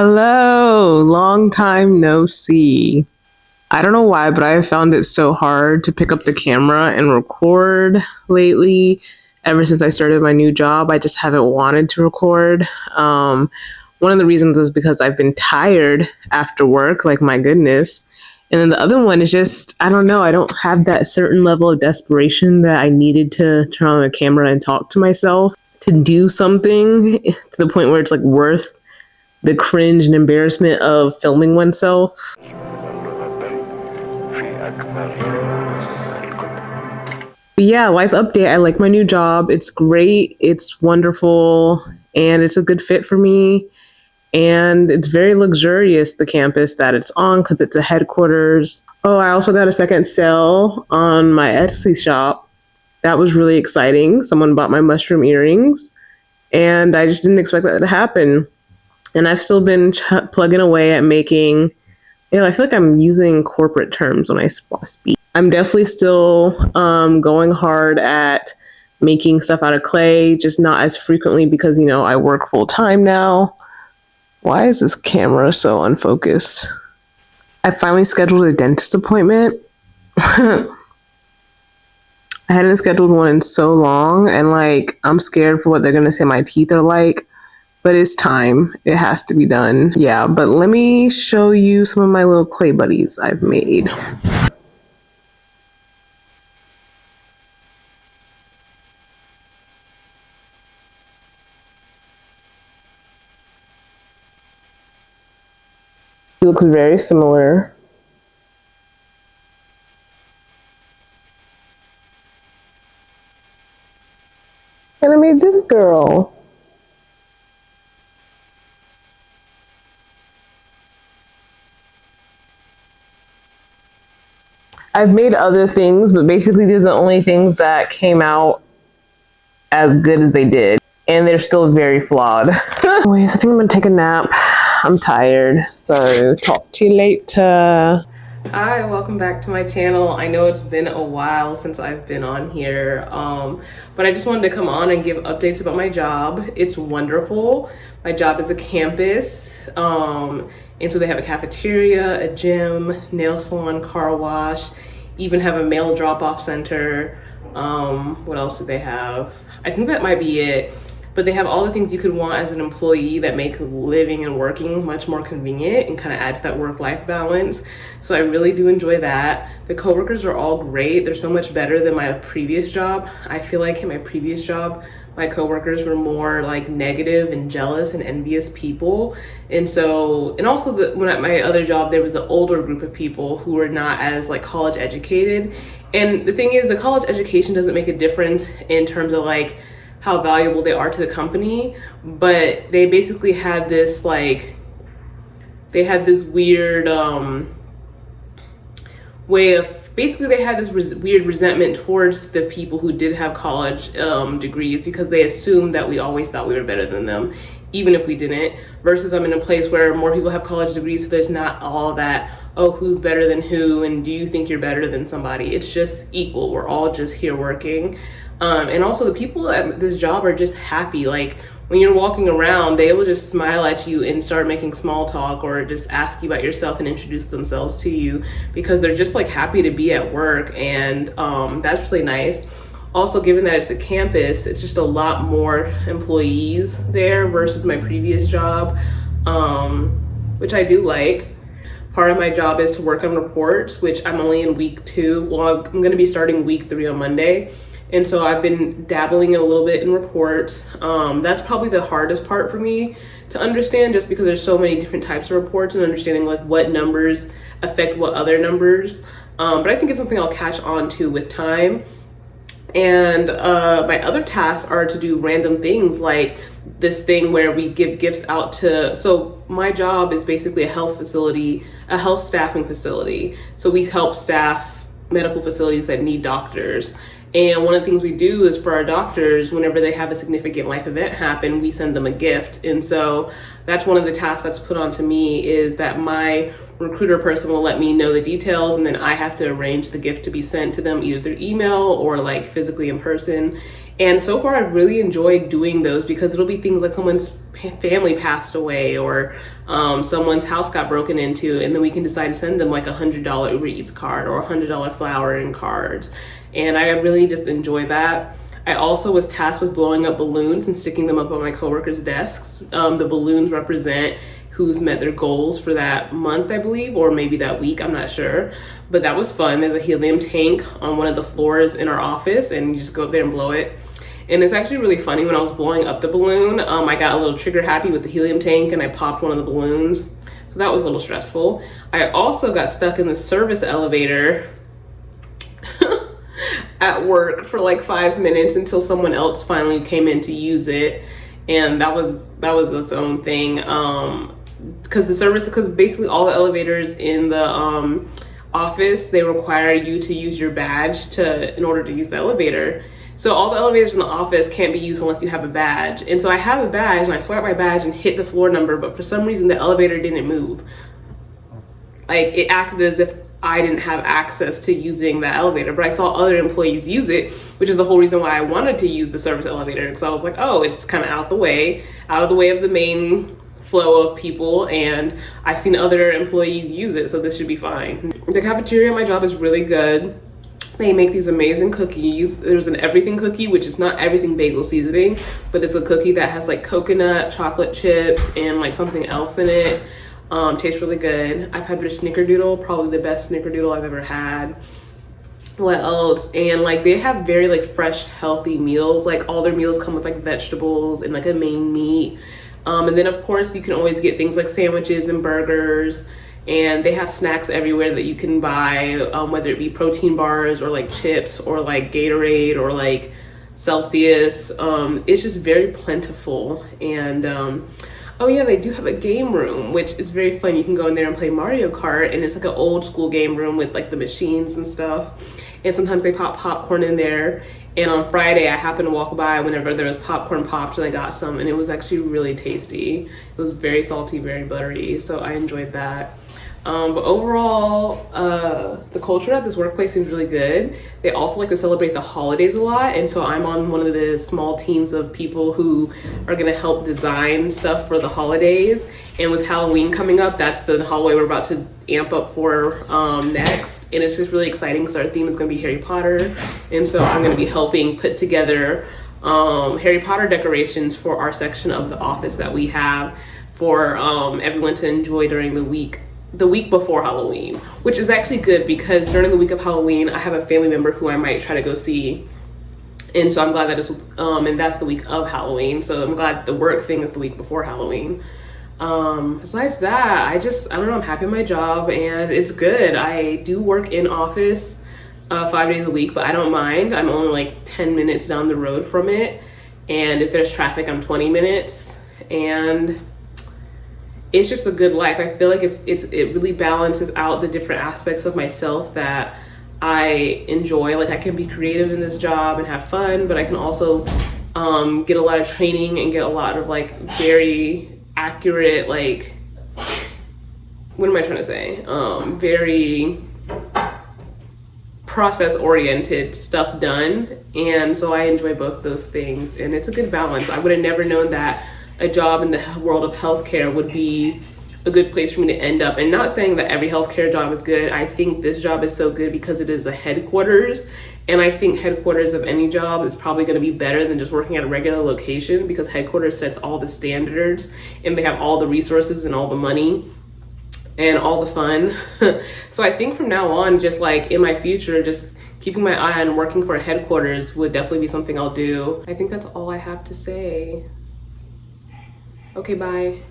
Hello, long time no see. I don't know why, but I have found it so hard to pick up the camera and record lately. Ever since I started my new job, I just haven't wanted to record. One of the reasons is because I've been tired after work, like my goodness. And then the other one is just, I don't know, I don't have that certain level of desperation that I needed to turn on the camera and talk to myself to do something to the point where it's like worth the cringe and embarrassment of filming oneself. But yeah, life update. I like my new job. It's great. It's wonderful. And it's a good fit for me. And it's very luxurious, the campus that it's on, because it's a headquarters. Oh, I also got a second sale on my Etsy shop. That was really exciting. Someone bought my mushroom earrings. And I just didn't expect that to happen. And I've still been plugging away at making, I feel like I'm using corporate terms when I speak. I'm definitely still going hard at making stuff out of clay, just not as frequently because, I work full time now. Why is this camera so unfocused? I finally scheduled a dentist appointment. I hadn't scheduled one in so long, and I'm scared for what they're going to say my teeth are like. But it's time. It has to be done. Yeah, but let me show you some of my little clay buddies I've made. He looks very similar. And I made this girl. I've made other things, but basically these are the only things that came out as good as they did. And they're still very flawed. Anyways, I think I'm gonna take a nap. I'm tired, so talk to you later. Hi, welcome back to my channel. I know it's been a while since I've been on here, but I just wanted to come on and give updates about my job. It's wonderful. My job is a campus, and so they have a cafeteria, a gym, nail salon, car wash, even have a mail drop-off center. What else do they have? I think that might be it. But they have all the things you could want as an employee that make living and working much more convenient and kind of add to that work-life balance. So I really do enjoy that. The coworkers are all great. They're so much better than my previous job. I feel like in my previous job, my coworkers were more negative and jealous and envious people. And also when at my other job, there was an older group of people who were not as college educated. And the thing is, the college education doesn't make a difference in terms of how valuable they are to the company, but they basically had this they had this weird way of they had this weird resentment towards the people who did have college degrees, because they assumed that we always thought we were better than them, even if we didn't, versus I'm in a place where more people have college degrees, so there's not all that, oh, who's better than who, and do you think you're better than somebody? It's just equal. We're all just here working. And also the people at this job are just happy. When you're walking around, they will just smile at you and start making small talk or just ask you about yourself and introduce themselves to you, because they're just happy to be at work. And that's really nice. Also, given that it's a campus, it's just a lot more employees there versus my previous job, which I do like. Part of my job is to work on reports, which I'm only in week 2. Well, I'm going to be starting week 3 on Monday. And so I've been dabbling a little bit in reports. That's probably the hardest part for me to understand, just because there's so many different types of reports and understanding what numbers affect what other numbers. But I think it's something I'll catch on to with time. And my other tasks are to do random things, like this thing where we give gifts out so my job is basically a health staffing facility. So we help staff medical facilities that need doctors. And one of the things we do is for our doctors, whenever they have a significant life event happen, we send them a gift. And so that's one of the tasks that's put onto me, is that my recruiter person will let me know the details, and then I have to arrange the gift to be sent to them either through email or physically in person. And so far, I've really enjoyed doing those because it'll be things like someone's family passed away or someone's house got broken into, and then we can decide to send them like $100 Uber Eats card or $100 flour and cards. And I really just enjoy that. I also was tasked with blowing up balloons and sticking them up on my coworkers' desks. The balloons represent who's met their goals for that month, I believe, or maybe that week, I'm not sure. But that was fun. There's a helium tank on one of the floors in our office, and you just go up there and blow it. And it's actually really funny, when I was blowing up the balloon, I got a little trigger happy with the helium tank and I popped one of the balloons. So that was a little stressful. I also got stuck in the service elevator at work for like 5 minutes until someone else finally came in to use it. And that was its own thing. Because basically all the elevators in the office, they require you to use your badge in order to use the elevator. So all the elevators in the office can't be used unless you have a badge. And so I have a badge and I swiped my badge and hit the floor number, but for some reason the elevator didn't move. Like, it acted as if I didn't have access to using that elevator, but I saw other employees use it, which is the whole reason why I wanted to use the service elevator, because I was like, oh, it's kind of out of the way of the main flow of people, and I've seen other employees use it, so this should be fine. The cafeteria at my job is really good. They make these amazing cookies. There's an everything cookie, which is not everything bagel seasoning, but it's a cookie that has like coconut, chocolate chips, and like something else in it. Tastes really good. I've had their snickerdoodle, probably the best snickerdoodle I've ever had. What else? And like, they have very like fresh, healthy meals. Like, all their meals come with like vegetables and like a main meat. And then of course you can always get things like sandwiches and burgers. And they have snacks everywhere that you can buy, whether it be protein bars or like chips or like Gatorade or like Celsius. It's just very plentiful. And oh yeah, they do have a game room, which is very fun. You can go in there and play Mario Kart, and it's like an old school game room with like the machines and stuff. And sometimes they pop popcorn in there. And on Friday, I happened to walk by whenever there was popcorn popped, and I got some, and it was actually really tasty. It was very salty, very buttery, so I enjoyed that. But overall, the culture at this workplace seems really good. They also like to celebrate the holidays a lot, and so I'm on one of the small teams of people who are gonna help design stuff for the holidays. And with Halloween coming up, that's the holiday we're about to amp up for next. And it's just really exciting because our theme is gonna be Harry Potter. And so I'm gonna be helping put together Harry Potter decorations for our section of the office that we have for everyone to enjoy during the week before Halloween, which is actually good because during the week of Halloween, I have a family member who I might try to go see. And so I'm glad that it's, and that's the week of Halloween. So I'm glad the work thing is the week before Halloween. Besides that, I don't know, I'm happy in my job and it's good. I do work in office 5 days a week, but I don't mind. I'm only like 10 minutes down the road from it. And if there's traffic, I'm 20 minutes. And it's just a good life. I feel like it really balances out the different aspects of myself that I enjoy. Like, I can be creative in this job and have fun, but I can also get a lot of training and get a lot of like very accurate, like, what am I trying to say? Very process oriented stuff done. And so I enjoy both those things, and it's a good balance. I would have never known that a job in the world of healthcare would be a good place for me to end up. And not saying that every healthcare job is good. I think this job is so good because it is the headquarters. And I think headquarters of any job is probably going to be better than just working at a regular location, because headquarters sets all the standards and they have all the resources and all the money and all the fun. So I think from now on, just like in my future, just keeping my eye on working for a headquarters would definitely be something I'll do. I think that's all I have to say. Okay, bye.